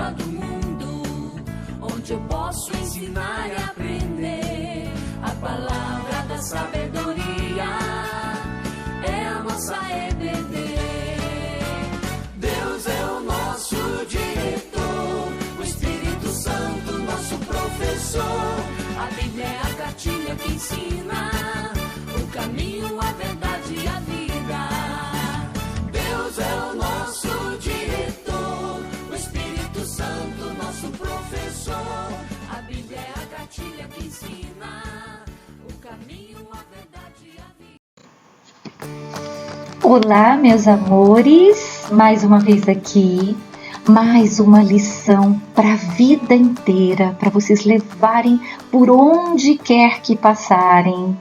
escola do mundo, onde eu posso ensinar e aprender. A palavra da sabedoria é a nossa EBD. Deus é o nosso diretor, o Espírito Santo nosso professor. A Bíblia é a cartilha que ensina o caminho, a verdade e a vida. Deus é o nosso diretor, o Espírito Santo nosso professor. A Bíblia é a cartilha que ensina o caminho, a verdade e a vida. Olá, meus amores, mais uma vez aqui, mais uma lição para a vida inteira, para vocês levarem por onde quer que passarem.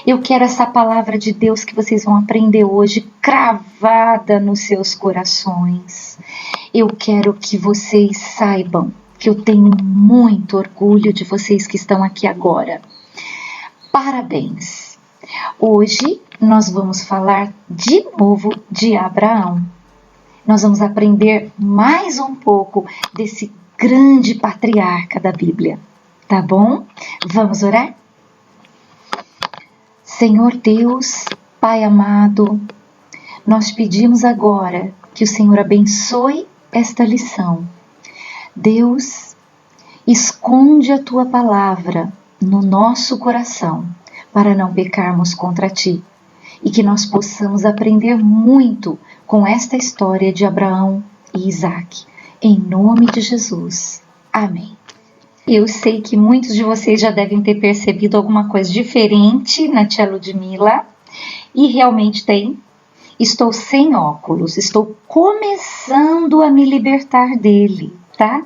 Eu quero essa palavra de Deus que vocês vão aprender hoje cravada nos seus corações. Eu quero que vocês saibam que eu tenho muito orgulho de vocês que estão aqui agora. Parabéns! Hoje nós vamos falar de novo de Abraão. Nós vamos aprender mais um pouco desse grande patriarca da Bíblia, tá bom? Vamos orar? Senhor Deus, Pai amado, nós pedimos agora que o Senhor abençoe esta lição. Deus, esconde a Tua palavra no nosso coração para não pecarmos contra Ti e que nós possamos aprender muito com esta história de Abraão e Isaac. Em nome de Jesus. Amém. Eu sei que muitos de vocês já devem ter percebido alguma coisa diferente na tia Ludmila, e realmente tem. Estou sem óculos, estou começando a me libertar dele, tá?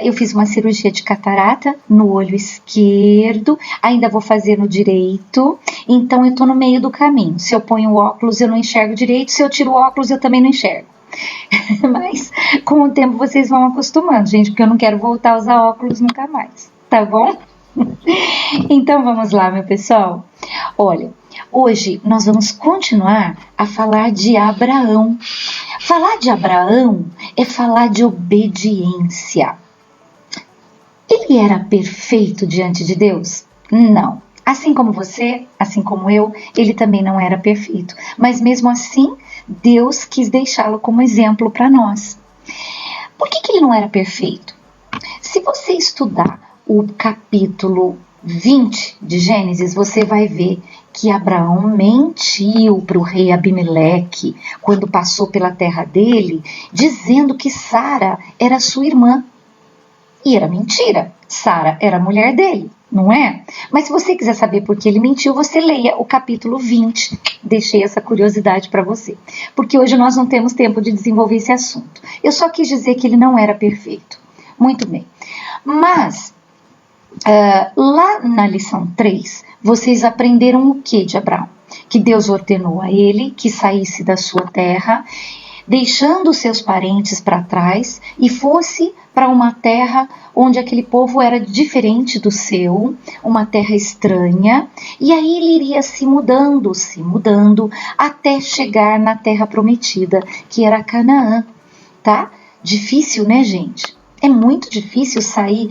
Eu fiz uma cirurgia de catarata no olho esquerdo, ainda vou fazer no direito, então eu estou no meio do caminho. Se eu ponho o óculos eu não enxergo direito, se eu tiro o óculos eu também não enxergo. Mas com o tempo vocês vão acostumando, gente, porque eu não quero voltar a usar óculos nunca mais, tá bom? Então vamos lá, meu pessoal. Olha, hoje nós vamos continuar a falar de Abraão. Falar de Abraão é falar de obediência. Ele era perfeito diante de Deus? Não. Assim como você, assim como eu, ele também não era perfeito. Mas mesmo assim, Deus quis deixá-lo como exemplo para nós. Por que ele não era perfeito? Se você estudar o capítulo 20 de Gênesis, você vai ver que Abraão mentiu para o rei Abimeleque quando passou pela terra dele, dizendo que Sara era sua irmã. E era mentira, Sara era a mulher dele, não é? Mas se você quiser saber por que ele mentiu, você leia o capítulo 20. Deixei essa curiosidade para você, porque hoje nós não temos tempo de desenvolver esse assunto. Eu só quis dizer que ele não era perfeito. Muito bem. Mas, lá na lição 3, vocês aprenderam o que de Abraão? Que Deus ordenou a ele que saísse da sua terra, deixando os seus parentes para trás e fosse para uma terra onde aquele povo era diferente do seu, uma terra estranha, e aí ele iria se mudando, até chegar na terra prometida, que era Canaã, tá? Difícil, né, gente? É muito difícil sair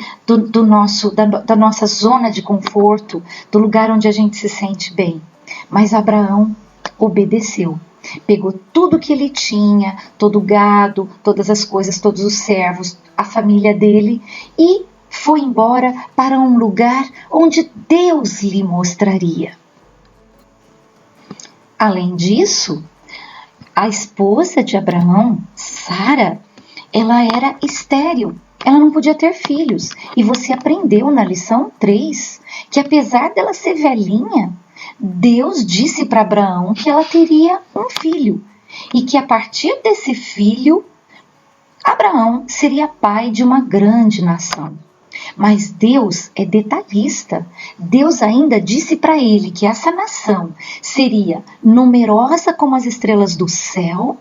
da nossa zona de conforto, do lugar onde a gente se sente bem. Mas Abraão obedeceu. Pegou tudo que ele tinha, todo o gado, todas as coisas, todos os servos, a família dele, e foi embora para um lugar onde Deus lhe mostraria. Além disso, a esposa de Abraão, Sara, ela era estéril, ela não podia ter filhos. E você aprendeu na lição 3 que apesar dela ser velhinha, Deus disse para Abraão que ela teria um filho e que a partir desse filho, Abraão seria pai de uma grande nação. Mas Deus é detalhista. Deus ainda disse para ele que essa nação seria numerosa como as estrelas do céu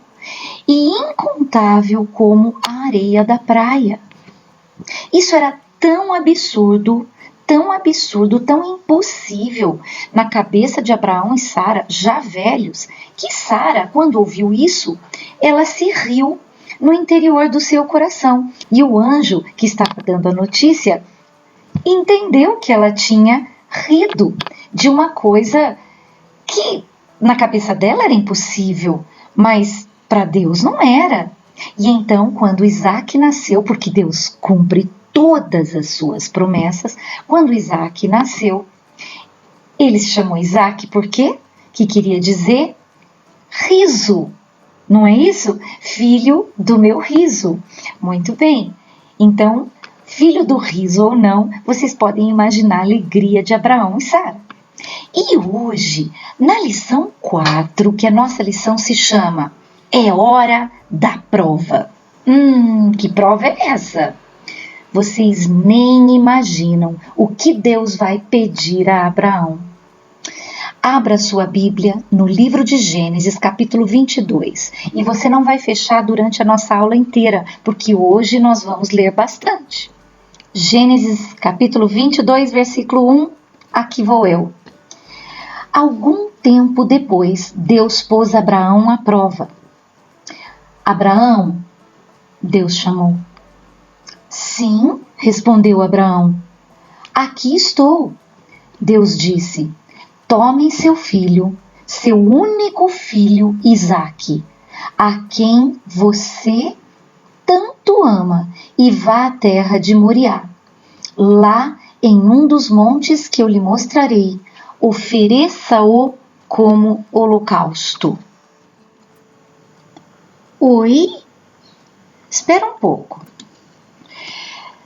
e incontável como a areia da praia. Isso era tão absurdo, tão impossível na cabeça de Abraão e Sara, já velhos, que Sara, quando ouviu isso, ela se riu no interior do seu coração. E o anjo que estava dando a notícia entendeu que ela tinha rido de uma coisa que na cabeça dela era impossível, mas para Deus não era. E então, quando Isaac nasceu, porque Deus cumpre todas as suas promessas, quando Isaac nasceu, ele se chamou Isaac por quê? Que queria dizer riso, não é isso? Filho do meu riso. Muito bem. Então, filho do riso ou não, vocês podem imaginar a alegria de Abraão e Sara. E hoje, na lição 4, que a nossa lição se chama É Hora da Prova. Que prova é essa? Vocês nem imaginam o que Deus vai pedir a Abraão. Abra sua Bíblia no livro de Gênesis, capítulo 22. E você não vai fechar durante a nossa aula inteira, porque hoje nós vamos ler bastante. Gênesis, capítulo 22, versículo 1. Aqui vou eu. Algum tempo depois, Deus pôs Abraão à prova. Abraão, Deus chamou. Sim, respondeu Abraão. Aqui estou. Deus disse, tome seu filho, seu único filho Isaque, a quem você tanto ama, e vá à terra de Moriá. Lá, em um dos montes que eu lhe mostrarei, ofereça-o como holocausto. Oi? Espera um pouco.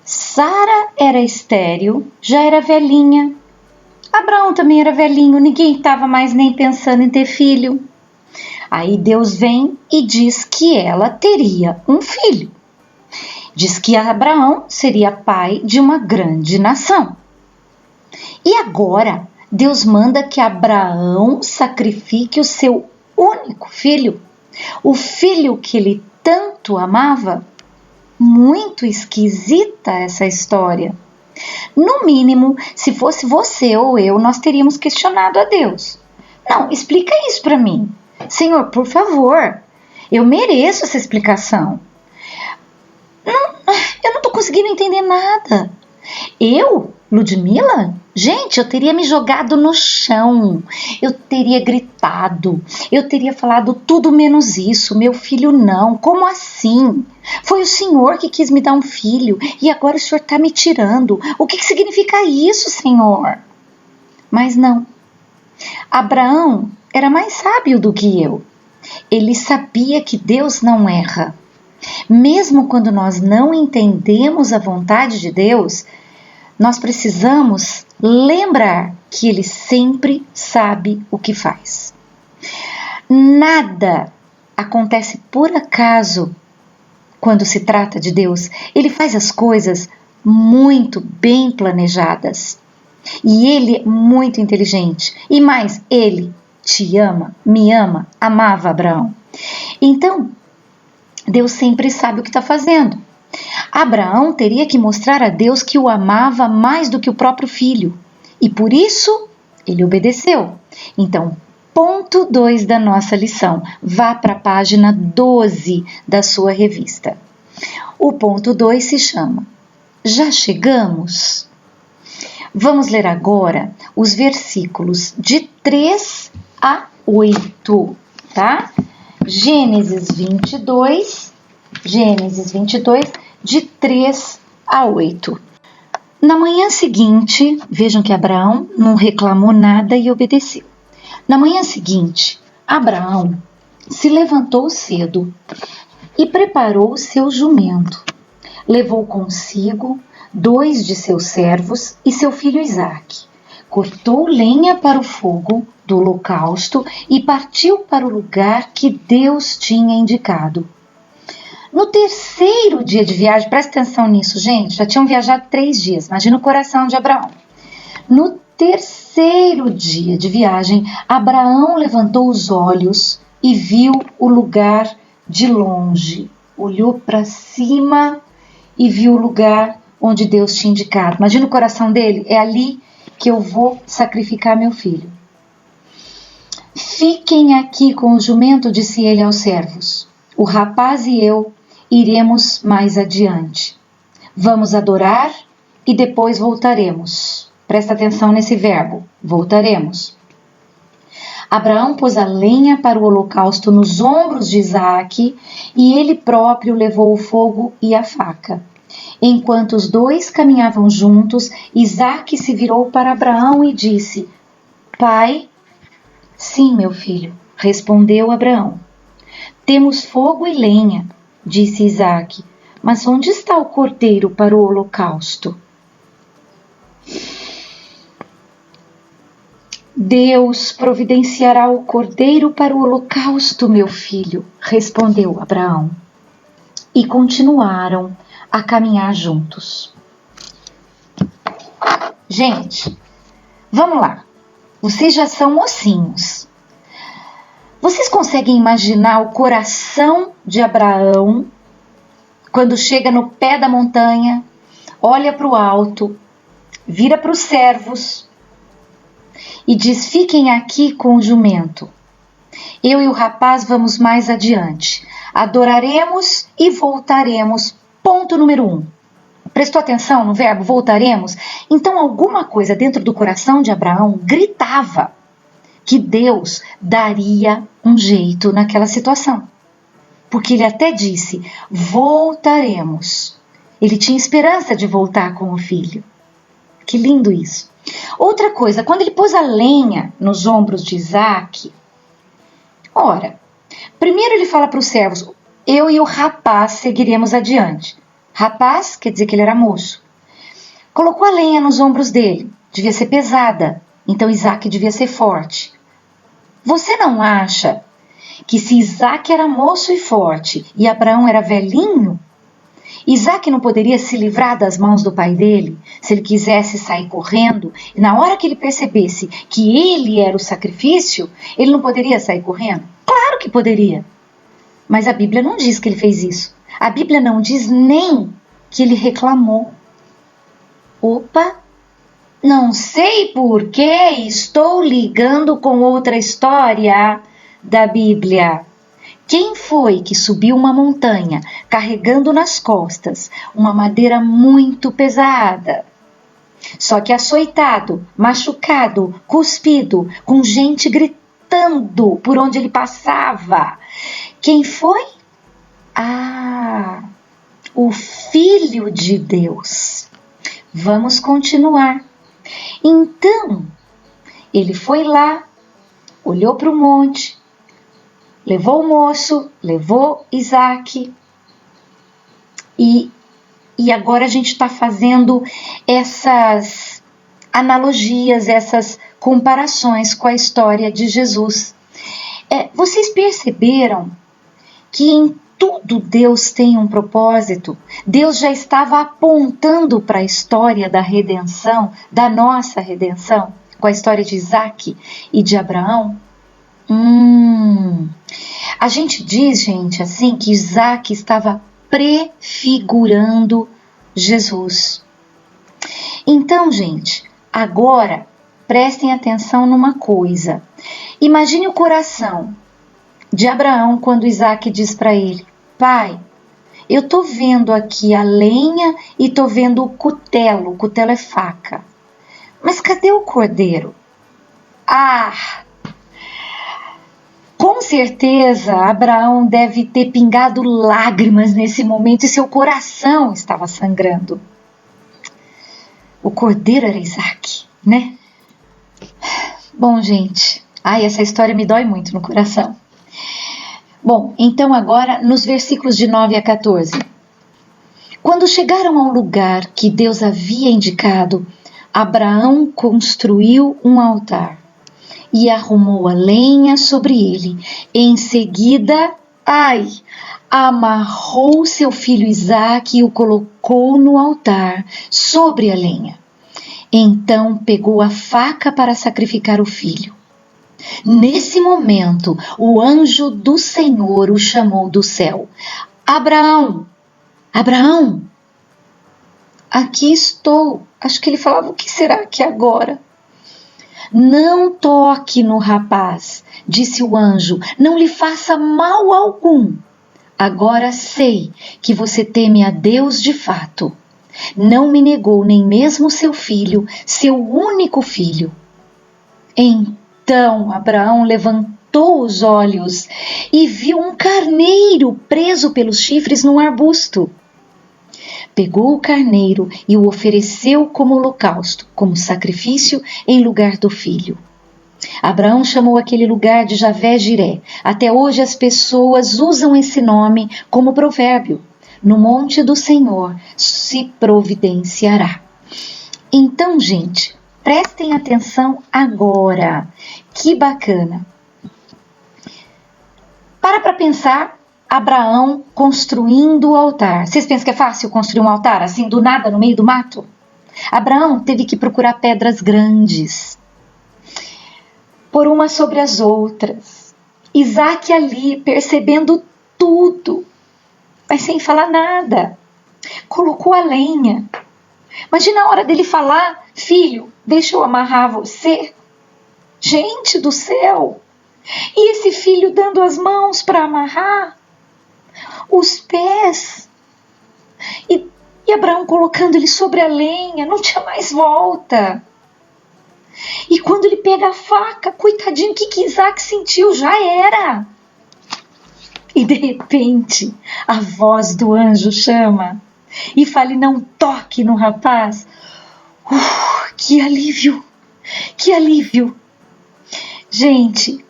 Sara era estéril, já era velhinha. Abraão também era velhinho, ninguém estava mais nem pensando em ter filho. Aí Deus vem e diz que ela teria um filho. Diz que Abraão seria pai de uma grande nação. E agora Deus manda que Abraão sacrifique o seu único filho, o filho que ele tanto amava. Muito esquisita essa história. No mínimo, se fosse você ou eu, nós teríamos questionado a Deus. Não, explica isso para mim. Senhor, por favor, eu mereço essa explicação. Eu não estou conseguindo entender nada. Eu, Ludmila? Gente, eu teria me jogado no chão, eu teria gritado, eu teria falado tudo menos isso, meu filho não, como assim? Foi o Senhor que quis me dar um filho e agora o Senhor está me tirando. O que significa isso, Senhor? Mas não. Abraão era mais sábio do que eu. Ele sabia que Deus não erra. Mesmo quando nós não entendemos a vontade de Deus, nós precisamos lembrar que Ele sempre sabe o que faz. Nada acontece por acaso quando se trata de Deus. Ele faz as coisas muito bem planejadas. E Ele é muito inteligente. E mais, Ele te ama, me ama, amava Abraão. Então, Deus sempre sabe o que está fazendo. Abraão teria que mostrar a Deus que o amava mais do que o próprio filho. E por isso, ele obedeceu. Então, ponto 2 da nossa lição. Vá para a página 12 da sua revista. O ponto 2 se chama Já chegamos? Vamos ler agora os versículos de 3 a 8, tá? Gênesis 22, de 3 a 8. Na manhã seguinte, vejam que Abraão não reclamou nada e obedeceu. Na manhã seguinte, Abraão se levantou cedo e preparou o seu jumento. Levou consigo 2 de seus servos e seu filho Isaque. Cortou lenha para o fogo do holocausto e partiu para o lugar que Deus tinha indicado. No terceiro dia de viagem, presta atenção nisso, gente, já tinham viajado 3 dias, imagina o coração de Abraão. No terceiro dia de viagem, Abraão levantou os olhos e viu o lugar de longe. Olhou para cima e viu o lugar onde Deus tinha indicado. Imagina o coração dele, é ali que eu vou sacrificar meu filho. Fiquem aqui com o jumento, disse ele aos servos. O rapaz e eu iremos mais adiante. Vamos adorar e depois voltaremos. Presta atenção nesse verbo, voltaremos. Abraão pôs a lenha para o holocausto nos ombros de Isaque e ele próprio levou o fogo e a faca. Enquanto os dois caminhavam juntos, Isaque se virou para Abraão e disse: Pai? Sim, meu filho, respondeu Abraão. Temos fogo e lenha, disse Isaque, mas onde está o cordeiro para o holocausto? Deus providenciará o cordeiro para o holocausto, meu filho, respondeu Abraão. E continuaram a caminhar juntos. Gente, vamos lá. Vocês já são mocinhos. Vocês conseguem imaginar o coração de Abraão quando chega no pé da montanha, olha para o alto, vira para os servos e diz: fiquem aqui com o jumento. Eu e o rapaz vamos mais adiante. Adoraremos e voltaremos. Ponto número 1. Prestou atenção no verbo voltaremos? Então alguma coisa dentro do coração de Abraão gritava que Deus daria um jeito naquela situação. Porque ele até disse: voltaremos. Ele tinha esperança de voltar com o filho. Que lindo isso. Outra coisa, quando ele pôs a lenha nos ombros de Isaque, ora, primeiro ele fala para os servos: eu e o rapaz seguiremos adiante. Rapaz quer dizer que ele era moço. Colocou a lenha nos ombros dele, devia ser pesada, então Isaque devia ser forte. Você não acha que se Isaque era moço e forte e Abraão era velhinho, Isaque não poderia se livrar das mãos do pai dele se ele quisesse sair correndo e na hora que ele percebesse que ele era o sacrifício, ele não poderia sair correndo? Claro que poderia, mas a Bíblia não diz que ele fez isso. A Bíblia não diz nem que ele reclamou. Opa! Não sei por que estou ligando com outra história da Bíblia. Quem foi que subiu uma montanha carregando nas costas uma madeira muito pesada? Só que açoitado, machucado, cuspido, com gente gritando por onde ele passava. Quem foi? Ah, o Filho de Deus. Vamos continuar. Então, ele foi lá, olhou para o monte, levou o moço, levou Isaque e agora a gente está fazendo essas analogias, essas comparações com a história de Jesus. Vocês perceberam que em tudo Deus tem um propósito? Deus já estava apontando para a história da redenção, da nossa redenção, com a história de Isaque e de Abraão. A gente diz, gente, assim, que Isaque estava prefigurando Jesus. Então, gente, agora prestem atenção numa coisa. Imagine o coração de Abraão quando Isaque diz para ele: pai, eu estou vendo aqui a lenha e estou vendo o cutelo é faca, mas cadê o cordeiro? Com certeza Abraão deve ter pingado lágrimas nesse momento e seu coração estava sangrando. O cordeiro era Isaque, né? Bom, gente, essa história me dói muito no coração. Bom, então agora nos versículos de 9 a 14. Quando chegaram ao lugar que Deus havia indicado, Abraão construiu um altar e arrumou a lenha sobre ele. Em seguida, amarrou seu filho Isaque e o colocou no altar sobre a lenha. Então pegou a faca para sacrificar o filho. Nesse momento, o anjo do Senhor o chamou do céu: Abraão, Abraão, aqui estou. Acho que ele falava: o que será que agora? Não toque no rapaz, disse o anjo, não lhe faça mal algum. agora sei que você teme a Deus de fato. Não me negou nem mesmo seu filho, seu único filho. Então Abraão levantou os olhos e viu um carneiro preso pelos chifres num arbusto. Pegou o carneiro e o ofereceu como holocausto, como sacrifício em lugar do filho. Abraão chamou aquele lugar de Javé-Jiré. Até hoje as pessoas usam esse nome como provérbio. No monte do Senhor se providenciará. Então, gente, prestem atenção agora. Que bacana. Para pensar, Abraão construindo o altar. Vocês pensam que é fácil construir um altar assim do nada no meio do mato? Abraão teve que procurar pedras grandes, por umas sobre as outras. Isaac ali percebendo tudo, mas sem falar nada. Colocou a lenha. Imagina a hora dele falar: filho, deixa eu amarrar você. Gente do céu! E esse filho dando as mãos para amarrar os pés. E Abraão colocando ele sobre a lenha. Não tinha mais volta. E quando ele pega a faca, coitadinho, o que Isaac sentiu? Já era. E de repente, a voz do anjo chama e fala: não toque no rapaz. Que alívio, que alívio. Gente,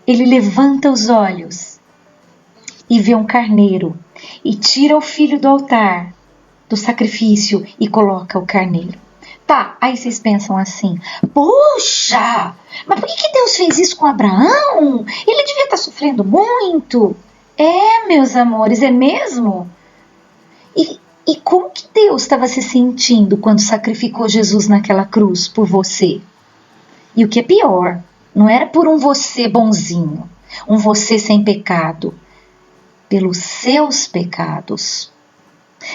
ele levanta os olhos e vê um carneiro e tira o filho do altar, do sacrifício, e coloca o carneiro. Tá, aí vocês pensam assim: puxa, mas por que Deus fez isso com Abraão? Ele devia estar sofrendo muito. É, meus amores, é mesmo? E como que Deus estava se sentindo quando sacrificou Jesus naquela cruz por você? E o que é pior, não era por um você bonzinho, um você sem pecado, pelos seus pecados.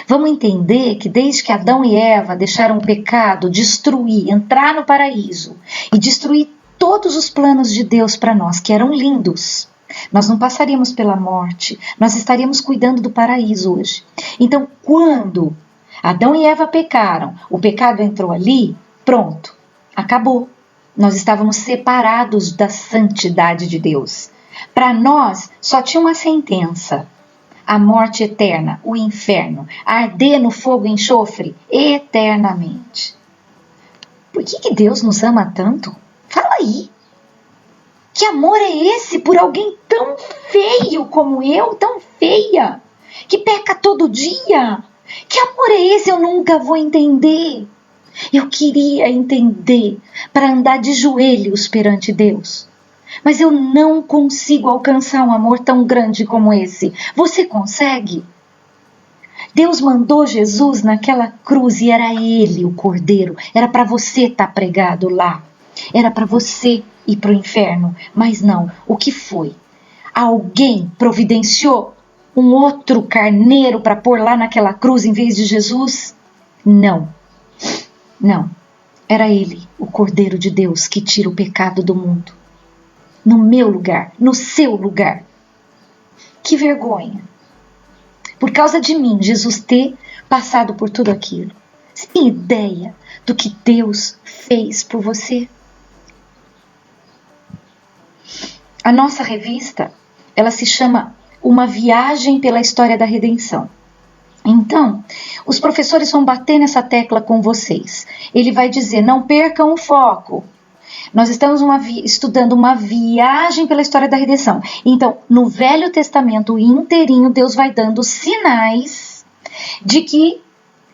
Vamos entender que desde que Adão e Eva deixaram o pecado destruir, entrar no paraíso e destruir todos os planos de Deus para nós, que eram lindos, nós não passaríamos pela morte, nós estaríamos cuidando do paraíso hoje. Então, quando Adão e Eva pecaram, o pecado entrou ali, pronto, acabou. Nós estávamos separados da santidade de Deus. Para nós, só tinha uma sentença: a morte eterna, o inferno, arder no fogo e enxofre eternamente. Por que Deus nos ama tanto? Fala aí. Que amor é esse por alguém tão feio como eu, tão feia, que peca todo dia? Que amor é esse? Eu nunca vou entender. Eu queria entender para andar de joelhos perante Deus. Mas eu não consigo alcançar um amor tão grande como esse. Você consegue? Deus mandou Jesus naquela cruz e era Ele o Cordeiro. Era para você estar pregado lá. Era para você ir para o inferno. Mas não. O que foi? Alguém providenciou um outro carneiro para pôr lá naquela cruz em vez de Jesus? Não. Não. Era Ele, o Cordeiro de Deus, que tira o pecado do mundo. No meu lugar, no seu lugar. Que vergonha. Por causa de mim, Jesus ter passado por tudo aquilo. Você tem ideia do que Deus fez por você? A nossa revista, ela se chama Uma Viagem pela História da Redenção. Então, os professores vão bater nessa tecla com vocês. Ele vai dizer: não percam o foco. Nós estamos estudando uma viagem pela história da redenção. Então, no Velho Testamento inteirinho, Deus vai dando sinais de que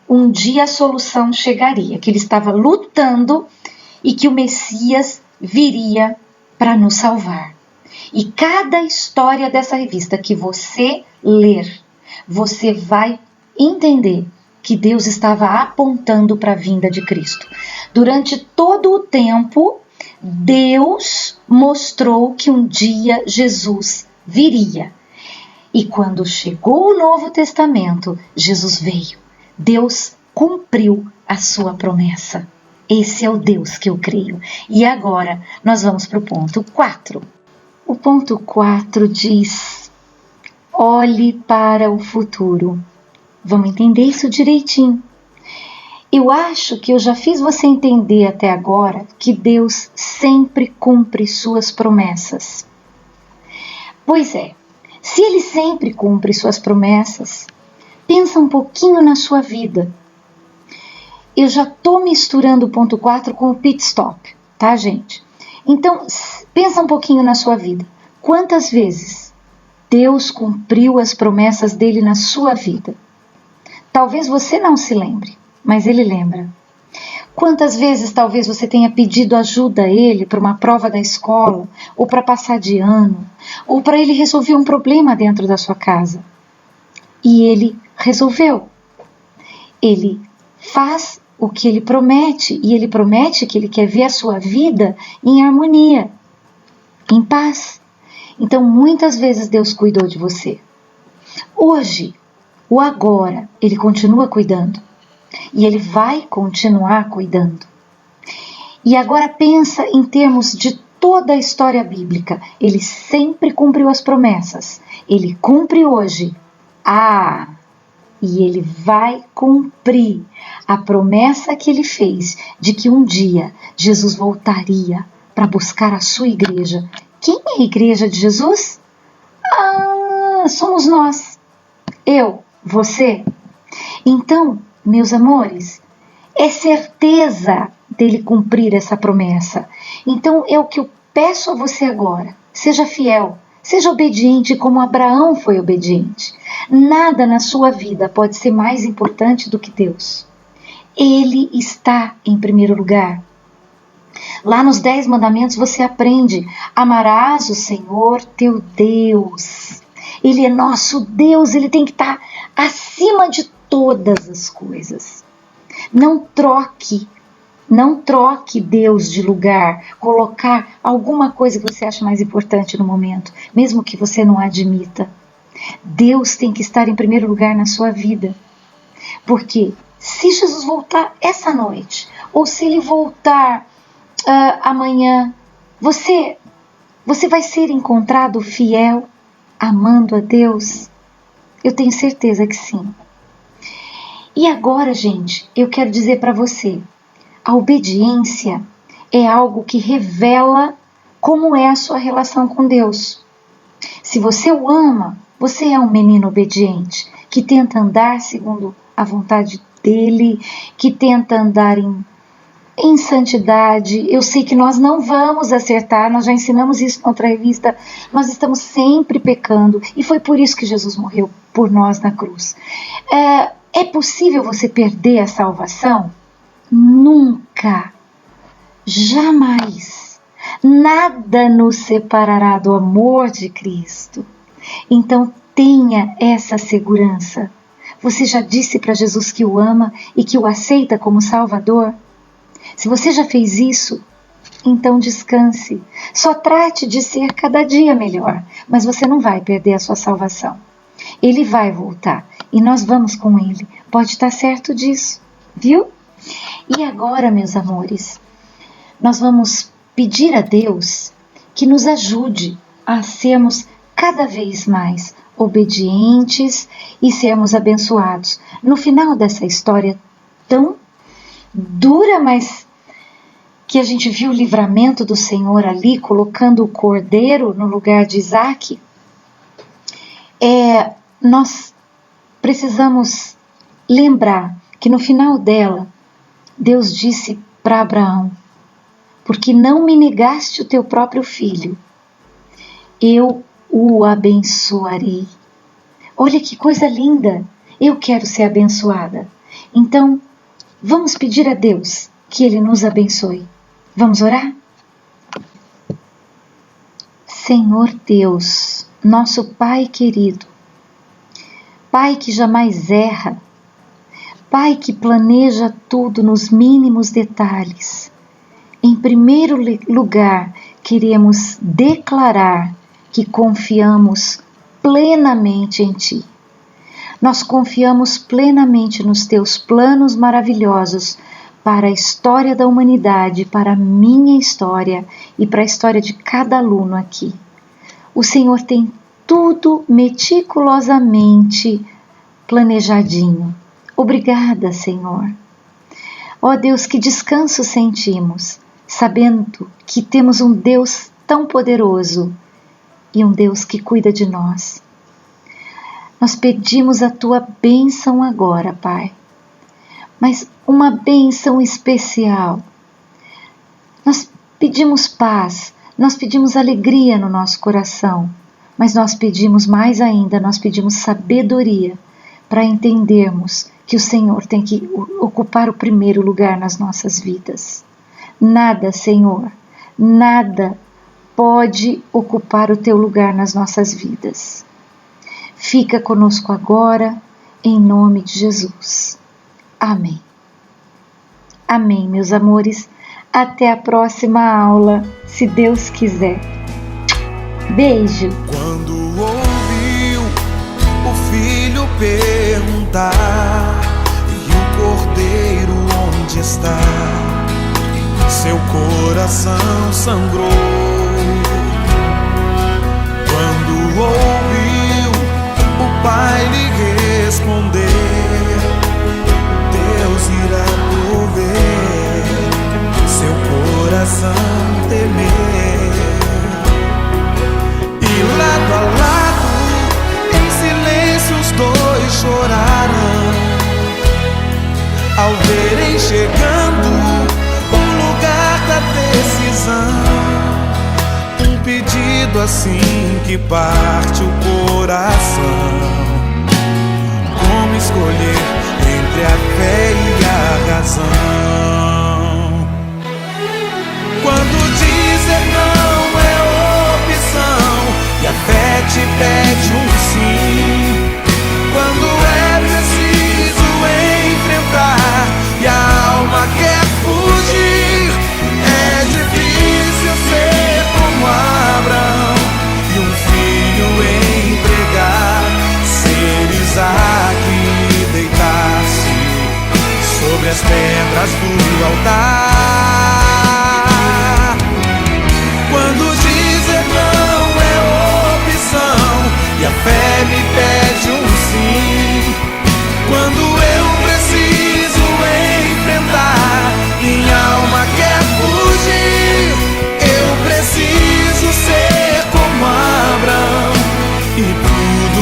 um dia a solução chegaria, que Ele estava lutando e que o Messias viria para nos salvar. E cada história dessa revista que você ler, você vai entender que Deus estava apontando para a vinda de Cristo. Durante todo o tempo, Deus mostrou que um dia Jesus viria. E quando chegou o Novo Testamento, Jesus veio. Deus cumpriu a sua promessa. Esse é o Deus que eu creio. E agora nós vamos para o ponto 4. O ponto 4 diz: olhe para o futuro. Vamos entender isso direitinho. Eu acho que eu já fiz você entender até agora que Deus sempre cumpre suas promessas. Pois é, se Ele sempre cumpre suas promessas, pensa um pouquinho na sua vida. Eu já estou misturando o ponto 4 com o pit stop, tá, gente? Então, pensa um pouquinho na sua vida. Quantas vezes Deus cumpriu as promessas dele na sua vida? Talvez você não se lembre, mas Ele lembra. Quantas vezes talvez você tenha pedido ajuda a Ele para uma prova da escola, ou para passar de ano, ou para Ele resolver um problema dentro da sua casa? E Ele resolveu. Ele faz o que Ele promete, e Ele promete que Ele quer ver a sua vida em harmonia, em paz. Então, muitas vezes Deus cuidou de você. Hoje, o agora, Ele continua cuidando. E Ele vai continuar cuidando. E agora pensa em termos de toda a história bíblica. Ele sempre cumpriu as promessas. Ele cumpre hoje. E Ele vai cumprir a promessa que Ele fez de que um dia Jesus voltaria para buscar a sua igreja. Quem é a igreja de Jesus? Somos nós. Eu, você. Então, meus amores, é certeza dele cumprir essa promessa. Então é o que eu peço a você agora. Seja fiel, seja obediente como Abraão foi obediente. Nada na sua vida pode ser mais importante do que Deus. Ele está em primeiro lugar. Lá nos 10 mandamentos você aprende: amarás o Senhor teu Deus. Ele é nosso Deus, Ele tem que estar acima de todas as coisas. Não troque Deus de lugar, colocar alguma coisa que você acha mais importante no momento, mesmo que você não admita. Deus tem que estar em primeiro lugar na sua vida. Porque se Jesus voltar essa noite, ou se Ele voltar amanhã, você vai ser encontrado fiel, amando a Deus? Eu tenho certeza que sim. E agora, gente, eu quero dizer para você, a obediência é algo que revela como é a sua relação com Deus. Se você o ama, você é um menino obediente, que tenta andar segundo a vontade dele, que tenta andar em santidade. Eu sei que nós não vamos acertar, nós já ensinamos isso na outra revista, nós estamos sempre pecando, e foi por isso que Jesus morreu por nós na cruz. É possível você perder a salvação? Nunca, jamais. Nada nos separará do amor de Cristo. Então tenha essa segurança. Você já disse para Jesus que o ama e que o aceita como Salvador? Se você já fez isso, então descanse. Só trate de ser cada dia melhor, mas você não vai perder a sua salvação. Ele vai voltar e nós vamos com Ele. Pode estar certo disso, viu? E agora, meus amores, nós vamos pedir a Deus que nos ajude a sermos cada vez mais obedientes e sermos abençoados. No final dessa história tão dura, mas que a gente viu o livramento do Senhor ali, colocando o cordeiro no lugar de Isaac, nós precisamos lembrar que no final dela, Deus disse para Abraão: porque não me negaste o teu próprio filho, eu o abençoarei. Olha que coisa linda! Eu quero ser abençoada. Então, vamos pedir a Deus que Ele nos abençoe. Vamos orar? Senhor Deus, nosso Pai querido, Pai que jamais erra, Pai que planeja tudo nos mínimos detalhes, em primeiro lugar, queremos declarar que confiamos plenamente em Ti. Nós confiamos plenamente nos Teus planos maravilhosos para a história da humanidade, para a minha história e para a história de cada aluno aqui. O Senhor tem tudo meticulosamente planejadinho. Obrigada, Senhor. Ó Deus, que descanso sentimos, sabendo que temos um Deus tão poderoso e um Deus que cuida de nós. Nós pedimos a Tua bênção agora, Pai, mas uma bênção especial. Nós pedimos paz, nós pedimos alegria no nosso coração, mas nós pedimos mais ainda, nós pedimos sabedoria para entendermos que o Senhor tem que ocupar o primeiro lugar nas nossas vidas. Nada, Senhor, nada pode ocupar o Teu lugar nas nossas vidas. Fica conosco agora, em nome de Jesus. Amém. Amém, meus amores. Até a próxima aula, se Deus quiser. Beijo. Quando ouviu o filho perguntar, e o cordeiro onde está? Seu coração sangrou. Quando ouviu o pai lhe responder, Deus irá prover, seu coração temer. E lado a lado, em silêncio os dois choraram, ao verem chegando o lugar da decisão. Um pedido assim que parte o coração. Como escolher entre a fé e a razão? Quando dizer não é opção e a fé te pede um sim, quando é preciso enfrentar e a alma quer fugir, é difícil ser como Abraão e um filho entregar, ser Isaac e deitar-se sobre as pedras do altar. Quando dizer não é opção e a fé me pede um sim, quando eu preciso enfrentar, minha alma quer fugir, eu preciso ser como Abraão e tudo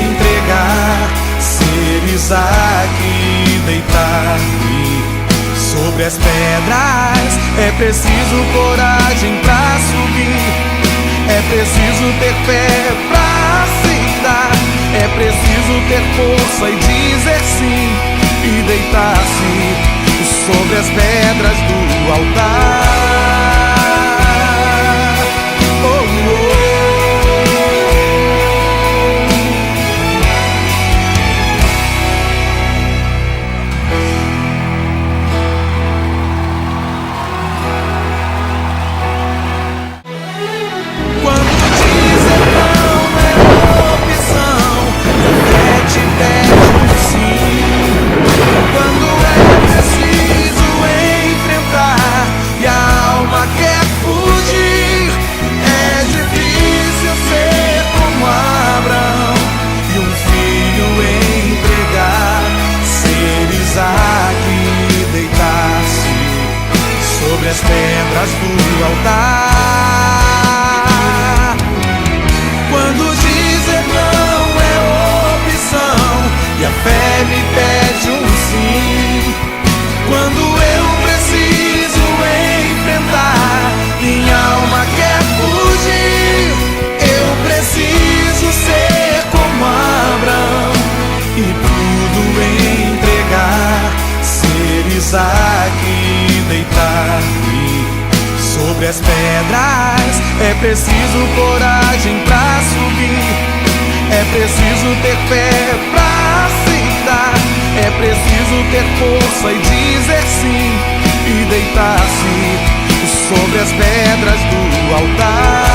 entregar, ser Isaac e deitar-me sobre as pedras. É preciso coragem pra subir, é preciso ter fé pra aceitar, é preciso ter força e dizer sim e deitar-se sobre as pedras do altar. As pedras do altar. Quando dizer não é opção e a fé me pede um sim, quando eu preciso enfrentar, minha alma quer fugir, eu preciso ser como Abraão e tudo entregar, ser Isaac e deitar-me sobre as pedras. É preciso coragem pra subir, é preciso ter fé pra aceitar, é preciso ter força e dizer sim e deitar-se sobre as pedras do altar.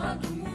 Quando